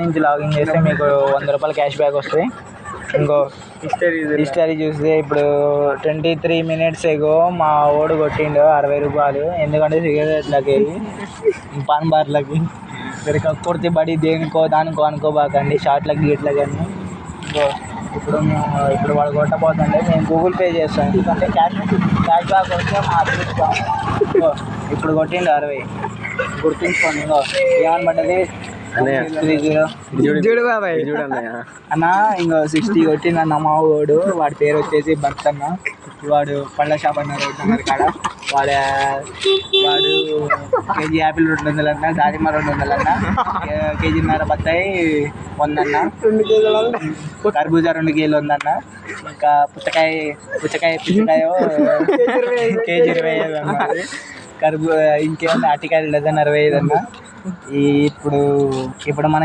నుంచి లాగిన్ చేస్తే మీకు 100 రూపాయలు క్యాష్ బ్యాక్ వస్తుంది. ఇంకో హిస్టరీ చూస్తే ఇప్పుడు 23 minutes ఎగో మా ఓడు కొట్టిండు 60 రూపాయలు. ఎందుకంటే సిగరెట్లకి పాన్ బార్లకి కుర్తి బడి దేనికో దానికో అనుకోబాకండి, షార్ట్లకి గిట్లకి అని. ఇప్పుడు వాడు కొట్టబోతుండే నేను గూగుల్ పే చేస్తాను, ఎందుకంటే క్యాష్ బ్యాక్ వస్తే మా అదృష్టం. ఇప్పుడు కొట్టిండు 60, గుర్తుంచుకోండి. ఇంకో ఏమని పడ్డది 30 అన్న. ఇంకో 60 కొట్టిందన్న మా వాడు. వాడి పేరు వచ్చేసి భర్త అన్న. వాడు పళ్ళ షాప్ అన్నారు కాడ. వాడు కేజీ యాపిల్ 200 అన్న, దానిమ్మ 200 అన్న, కేజీన్నర బత్తాయి 100 అన్న, కర్బూజా 2 కేజీలు ఉందన్న, ఇంకా పుచ్చకాయ కేజీ 25 అన్న, ఇంకేమన్నా అరటికాయలు డజన్ 65 అన్న. ఇప్పుడు మన